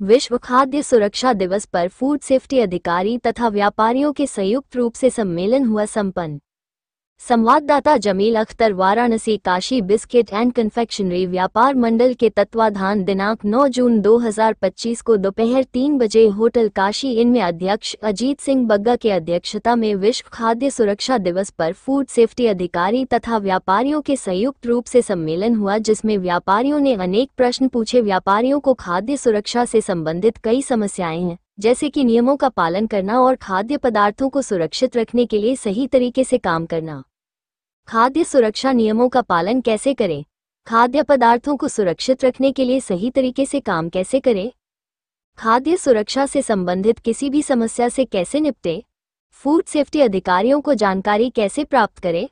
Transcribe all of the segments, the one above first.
विश्व खाद्य सुरक्षा दिवस पर फूड सेफ्टी अधिकारी तथा व्यापारियों के संयुक्त रूप से सम्मेलन हुआ संपन्न। संवाददाता Jamil Akhtar Varanasi Kashi biscuit and confectionery व्यापार मंडल के तत्वाधान दिनांक 9 जून 2025 को दोपहर 3 बजे होटल काशी इन में अध्यक्ष अजीत सिंह बग्गा के अध्यक्षता में विश्व खाद्य सुरक्षा दिवस पर फूड सेफ्टी अधिकारी तथा व्यापारियों के संयुक्त रूप से सम्मेलन हुआ, जिसमें व्यापारियों ने अनेक प्रश्न पूछे। व्यापारियों को खाद्य सुरक्षा से संबंधित कई समस्याएं हैं, जैसे कि नियमों का पालन करना और खाद्य पदार्थों को सुरक्षित रखने के लिए सही तरीके से काम करना। खाद्य सुरक्षा नियमों का पालन कैसे करें? खाद्य पदार्थों को सुरक्षित रखने के लिए सही तरीके से काम कैसे करें? खाद्य सुरक्षा से संबंधित किसी भी समस्या से कैसे निपटें? फूड सेफ्टी अधिकारियों को जानकारी कैसे प्राप्त करें?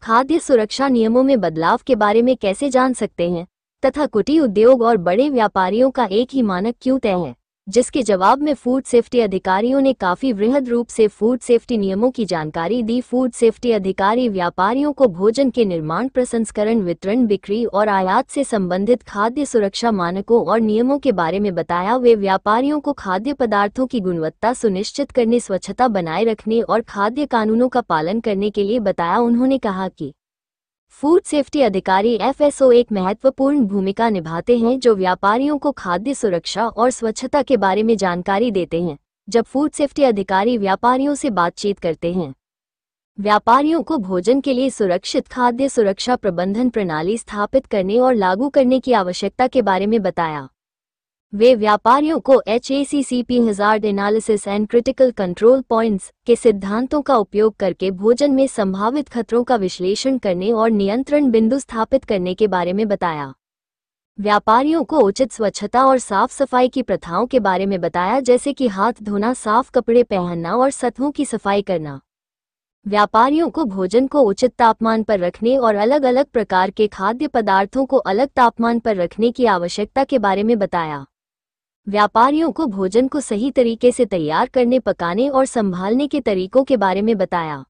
खाद्य सुरक्षा नियमों में बदलाव के बारे में कैसे जान सकते हैं? तथा कुटीर उद्योग और बड़े व्यापारियों का एक ही मानक क्यों तय है? जिसके जवाब में फूड सेफ्टी अधिकारियों ने काफी वृहद रूप से फूड सेफ्टी नियमों की जानकारी दी। फूड सेफ्टी अधिकारी व्यापारियों को भोजन के निर्माण, प्रसंस्करण, वितरण, बिक्री और आयात से संबंधित खाद्य सुरक्षा मानकों और नियमों के बारे में बताया। वे व्यापारियों को खाद्य पदार्थों की गुणवत्ता सुनिश्चित करने, स्वच्छता बनाए रखने और खाद्य कानूनों का पालन करने के लिए बताया। उन्होंने कहा कि फूड सेफ्टी अधिकारी FSO एक महत्वपूर्ण भूमिका निभाते हैं, जो व्यापारियों को खाद्य सुरक्षा और स्वच्छता के बारे में जानकारी देते हैं। जब फूड सेफ्टी अधिकारी व्यापारियों से बातचीत करते हैं, व्यापारियों को भोजन के लिए सुरक्षित खाद्य सुरक्षा प्रबंधन प्रणाली स्थापित करने और लागू करने की आवश्यकता के बारे में बताया। वे व्यापारियों को HACCP hazard analysis and critical control points के सिद्धांतों का उपयोग करके भोजन में संभावित खतरों का विश्लेषण करने और नियंत्रण बिंदु स्थापित करने के बारे में बताया। व्यापारियों को उचित स्वच्छता और साफ सफाई की प्रथाओं के बारे में बताया, जैसे कि हाथ धोना, साफ कपड़े पहनना और सतहों की सफाई करना। व्यापारियों को भोजन को उचित तापमान पर रखने और अलग अलग प्रकार के खाद्य पदार्थों को अलग तापमान पर रखने की आवश्यकता के बारे में बताया। व्यापारियों को भोजन को सही तरीके से तैयार करने, पकाने और संभालने के तरीकों के बारे में बताया।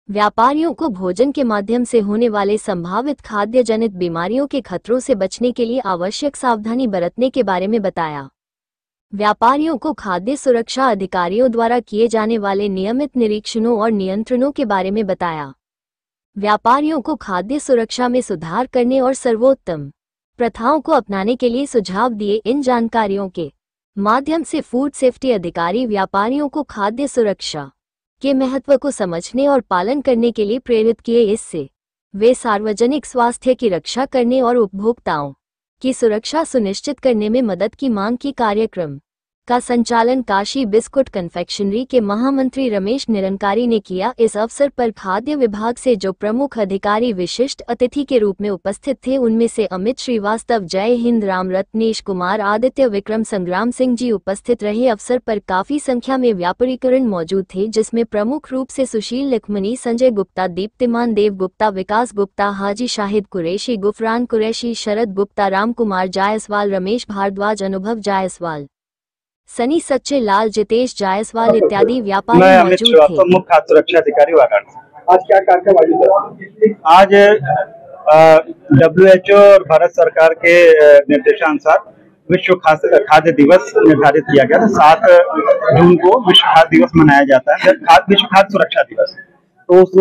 व्यापारियों को भोजन के माध्यम से होने वाले संभावित खाद्य जनित बीमारियों के खतरों से बचने के लिए आवश्यक सावधानी बरतने के बारे में बताया। व्यापारियों को खाद्य सुरक्षा अधिकारियों द्वारा किए जाने वाले नियमित निरीक्षणों और नियंत्रणों के बारे में बताया। व्यापारियों को खाद्य सुरक्षा में सुधार करने और सर्वोत्तम प्रथाओं को अपनाने के लिए सुझाव दिए। इन जानकारियों के माध्यम से फूड सेफ्टी अधिकारी व्यापारियों को खाद्य सुरक्षा के महत्व को समझने और पालन करने के लिए प्रेरित किए। इससे वे सार्वजनिक स्वास्थ्य की रक्षा करने और उपभोक्ताओं की सुरक्षा सुनिश्चित करने में मदद की मांग की। कार्यक्रम का संचालन काशी बिस्कुट कन्फेक्शनरी के महामंत्री रमेश निरंकारी ने किया। इस अवसर पर खाद्य विभाग से जो प्रमुख अधिकारी विशिष्ट अतिथि के रूप में उपस्थित थे, उनमें से अमित श्रीवास्तव, जय हिंद, राम रत्नेश कुमार, आदित्य विक्रम, संग्राम सिंह जी उपस्थित रहे। अवसर पर काफी संख्या में व्यापारीकरण मौजूद थे, जिसमें प्रमुख रूप से सुशील लखमनी, संजय गुप्ता, दीप्तिमान देव गुप्ता, विकास गुप्ता, हाजी शाहिद कुरैशी, गुफरान कुरैशी, शरद गुप्ता, राम कुमार जायसवाल, रमेश भारद्वाज, अनुभव जायसवाल, सनी सच्चे लाल, जितेश जायसवाल इत्यादि व्यापारी मौजूद थे। मुख्य खाद्य सुरक्षा अधिकारी वाराणसी। आज क्या कार्यक्रम आयोजित? आज WHO और भारत सरकार के निर्देशानुसार विश्व खाद्य दिवस निर्धारित किया गया था। 7 जून को विश्व खाद्य दिवस मनाया जाता है, विश्व खाद्य सुरक्षा दिवस। तो उस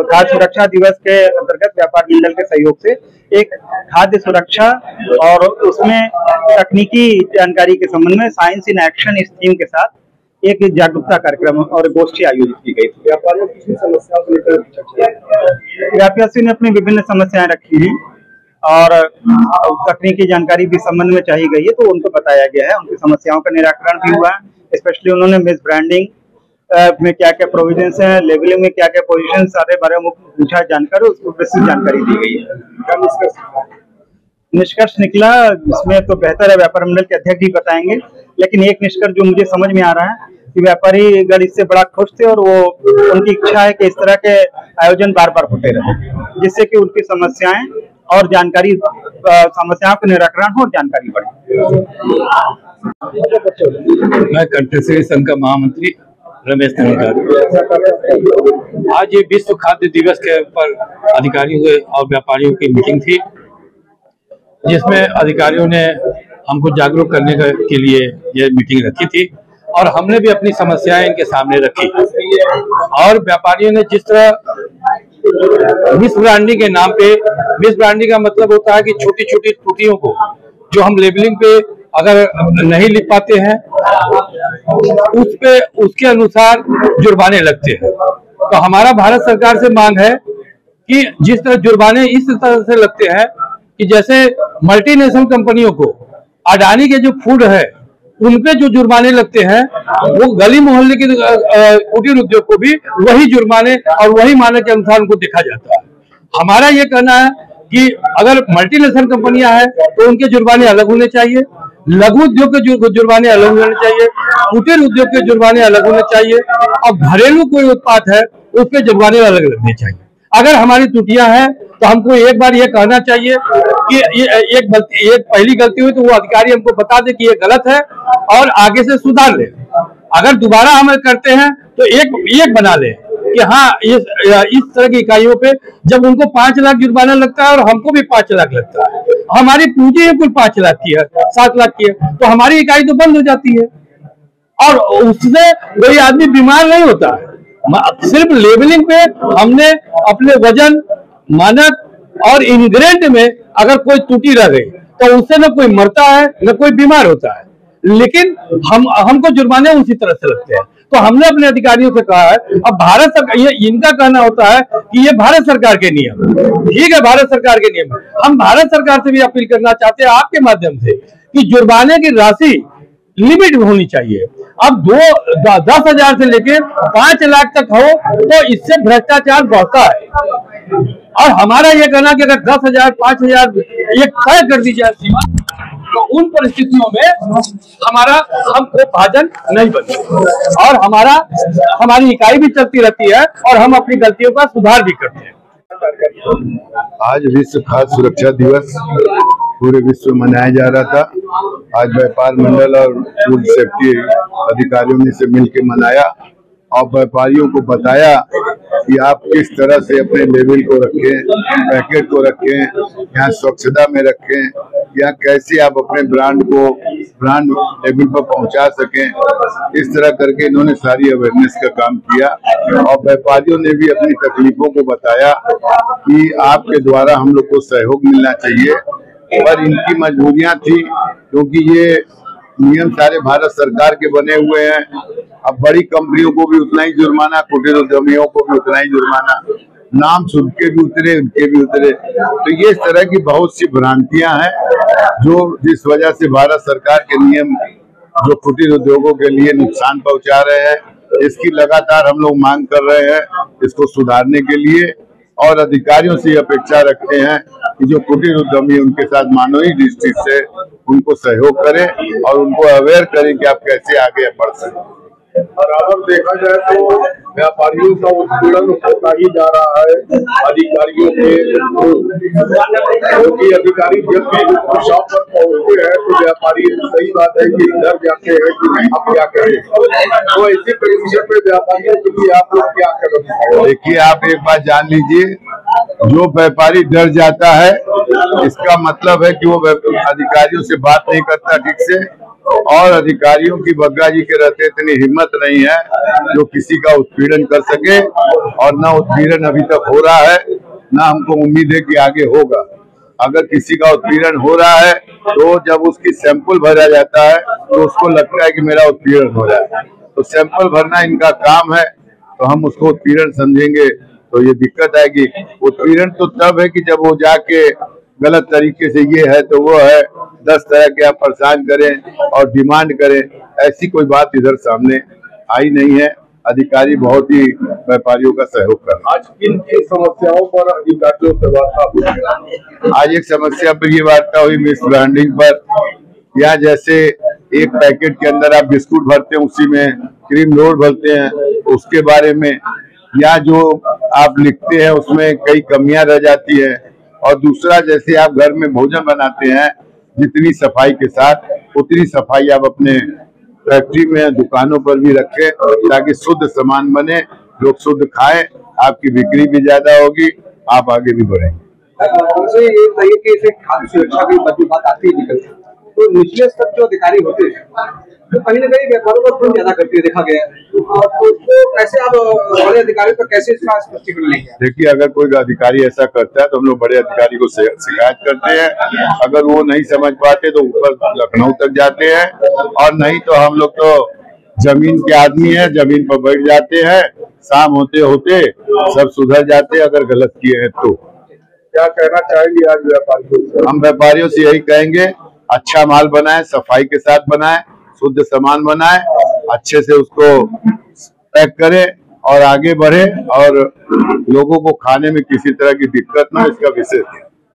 खाद्य सुरक्षा दिवस के अंतर्गत व्यापार मंडल के सहयोग से एक खाद्य सुरक्षा और उसमें तकनीकी जानकारी के संबंध में साइंस इन एक्शन इस थीम के साथ एक जागरूकता कार्यक्रम और गोष्ठी आयोजित की गई थी। व्यापारियों की समस्याओं को लेकर व्यापारियों ने अपनी विभिन्न समस्याएं रखी हैं और तकनीकी जानकारी भी संबंध में चाहिए गई है, तो उनको बताया गया है। उनकी समस्याओं का निराकरण भी हुआ है। स्पेशली उन्होंने मिस ब्रांडिंग में क्या क्या प्रोविजंस हैं, लेबलिंग में क्या क्या पोजीशन, सारे बारे में पूछा जानकर उसको विस्तृत जानकारी दी गई है। निष्कर्ष निकला इसमें तो बेहतर है व्यापार मंडल के अध्यक्ष भी बताएंगे, लेकिन एक निष्कर्ष जो मुझे समझ में आ रहा है कि व्यापारी गण इससे बड़ा खुश थे और वो उनकी इच्छा है कि इस तरह के आयोजन बार बार होते रहे, जिससे कि उनकी समस्याएं और जानकारी, समस्याओं का निराकरण हो और जानकारी बढ़े। मैं कंठस्वरी संघ का महामंत्री रमेश निरंकारी। आज ये विश्व खाद्य दिवस के पर अधिकारियों और व्यापारियों की मीटिंग थी, जिसमें अधिकारियों ने हमको जागरूक करने के लिए ये मीटिंग रखी थी और हमने भी अपनी समस्याएं इनके सामने रखी। और व्यापारियों ने जिस तरह मिस ब्रांडिंग के नाम पे, मिस ब्रांडिंग का मतलब होता है कि छोटी छोटी त्रुटियों को जो हम लेबलिंग पे अगर नहीं लिख पाते हैं उस पे उसके अनुसार जुर्माने लगते हैं। तो हमारा भारत सरकार से मांग है कि जिस तरह जुर्माने इस तरह से लगते हैं कि जैसे मल्टीनेशनल कंपनियों को अडानी के जो फूड है उनपे जो जुर्माने लगते हैं वो गली मोहल्ले के कुटीर उद्योग को भी वही जुर्माने और वही मानक के अनुसार उनको देखा जाता है। हमारा ये कहना है कि अगर मल्टीनेशनल कंपनियां हैं तो उनके जुर्माने अलग होने चाहिए, लघु उद्योग के जुर्माने अलग होने चाहिए, कुटीर उद्योग के जुर्माने अलग होने चाहिए और घरेलू कोई उत्पाद है उस पर जुर्माने अलग लगने चाहिए। अगर हमारी त्रुटियां हैं तो हमको एक बार ये कहना चाहिए कि एक पहली गलती हुई तो वो अधिकारी हमको बता दे कि ये गलत है और आगे से सुधार ले। अगर दोबारा हम करते हैं तो एक बना ले कि हाँ इस तरह की इकाइयों पे जब उनको 5 लाख जुर्माना लगता है और हमको भी 5 लाख लगता है, हमारी पूंजी है कुल 5 लाख की है, 7 लाख की है, तो हमारी इकाई तो बंद हो जाती है और उससे कोई आदमी बीमार नहीं होता है। सिर्फ लेबलिंग पे हमने अपने वजन, मानक और इंग्रेडिएंट में अगर कोई त्रुटि रह गई तो उससे न कोई मरता है न कोई बीमार होता है, लेकिन हमको जुर्माने उसी तरह से लगते हैं। तो हमने अपने अधिकारियों से कहा है, अब भारत सरकार, ये इनका कहना होता है कि ये भारत सरकार के नियम, ठीक है भारत सरकार के नियम, हम भारत सरकार से भी अपील करना चाहते हैं आपके माध्यम से कि जुर्माने की राशि लिमिट होनी चाहिए। अब 10,000 से लेके 5 लाख तक हो तो इससे भ्रष्टाचार बढ़ता है। और हमारा ये कहना कि अगर 10,000, 5,000 एक तय कर दी जाए सीमा, तो उन परिस्थितियों में हमको भाजन नहीं बनती और हमारी इकाई भी चलती रहती है और हम अपनी गलतियों का सुधार भी करते हैं। आज विश्व खाद्य सुरक्षा दिवस पूरे विश्व में मनाया जा रहा था। आज व्यापार मंडल और फूड सेफ्टी अधिकारियों ने इसे मिलकर मनाया और व्यापारियों को बताया कि आप किस तरह से अपने लेबल को रखें, पैकेट को रखें, यहाँ स्वच्छता में रखें, या कैसे आप अपने ब्रांड लेबल पर पहुंचा सकें। इस तरह करके इन्होंने सारी अवेयरनेस का काम किया और व्यापारियों ने भी अपनी तकलीफों को बताया कि आपके द्वारा हम लोग को सहयोग मिलना चाहिए। पर इनकी मजबूरियां थी क्योंकि ये नियम सारे भारत सरकार के बने हुए हैं। अब बड़ी कंपनियों को भी उतना ही जुर्माना, कुटीर उद्यमियों को भी उतना ही जुर्माना, नाम सुन के भी उतरे, उनके भी उतरे। तो ये इस तरह की बहुत सी भ्रांतियां हैं जो जिस वजह से भारत सरकार के नियम जो कुटीर उद्योगों के लिए नुकसान पहुंचा रहे हैं। इसकी लगातार हम लोग मांग कर रहे हैं इसको सुधारने के लिए और अधिकारियों से अपेक्षा रखते हैं कि जो कुटीर उद्यमी उनके साथ मानवीय दृष्टि से उनको सहयोग करें और उनको अवेयर करें कि आप कैसे आगे बढ़ सकते। और अगर देखा जाए तो व्यापारियों का उत्पीड़न होता ही जा रहा है अधिकारियों के, क्योंकि अधिकारी जब भी शॉप पर पहुंचते हैं तो व्यापारी, सही बात है कि डर जाते हैं कि आप क्या करें। तो ऐसे कंडीशन में व्यापारियों के लिए आप लोग क्या करें? देखिए, आप एक बात जान लीजिए, जो व्यापारी डर जाता है इसका मतलब है कि वो अधिकारियों से बात नहीं करता ठीक से, और अधिकारियों की बग्गा जी के रहते इतनी हिम्मत नहीं है जो किसी का उत्पीड़न कर सके। और ना उत्पीड़न अभी तक हो रहा है, ना हमको उम्मीद है कि आगे होगा। अगर किसी का उत्पीड़न हो रहा है तो जब उसकी सैंपल भरा जाता है तो उसको लगता है कि मेरा उत्पीड़न हो रहा है, तो सैंपल भरना इनका काम है, तो हम उसको उत्पीड़न समझेंगे तो ये दिक्कत आएगी। उत्पीड़न तो तब है कि जब वो जाके गलत तरीके से ये है तो वो है, 10 तरह के आप परेशान करें और डिमांड करें, ऐसी कोई बात इधर सामने आई नहीं है। अधिकारी बहुत ही व्यापारियों का सहयोग कर रहे हैं। आज किन किन समस्याओं पर अधिकारियों से वार्ता हुई? आज एक समस्या पर ये वार्ता हुई मिस ब्रांडिंग पर, या जैसे एक पैकेट के अंदर आप बिस्कुट भरते हैं उसी में क्रीम लोड भरते हैं, उसके बारे में, या जो आप लिखते हैं उसमें कई कमियां रह जाती है। और दूसरा, जैसे आप घर में भोजन बनाते हैं जितनी सफाई के साथ उतनी सफाई आप अपने फैक्ट्री में, दुकानों पर भी रखें ताकि शुद्ध सामान बने, लोग शुद्ध खाएं, आपकी बिक्री भी ज्यादा होगी, आप आगे भी बढ़ेंगे। खाद्य सुरक्षा की बात आती है, तो निचले स्तर जो अधिकारी होते हैं तो कहीं ना कहीं व्यापारों का खून ज्यादा करते देखा गया है, तो कैसे आप बड़े अधिकारी पर कैसे इसका स्पष्टीकरण लेंगे? देखिए, अगर कोई अधिकारी ऐसा करता है तो हम लोग बड़े अधिकारी को शिकायत करते हैं। अगर वो नहीं समझ पाते तो ऊपर लखनऊ तक जाते हैं, और नहीं तो हम लोग तो जमीन के आदमी है, जमीन पर बैठ जाते हैं। शाम होते होते सब सुधर जाते हैं अगर गलत किए हैं तो। क्या कहना चाहेंगे आज व्यापारियों? हम व्यापारियों से यही कहेंगे, अच्छा माल बनाए, सफाई के साथ बनाए, शुद्ध सामान बनाए, अच्छे से उसको पैक करे और आगे बढ़े, और लोगों को खाने में किसी तरह की दिक्कत ना, इसका विशेष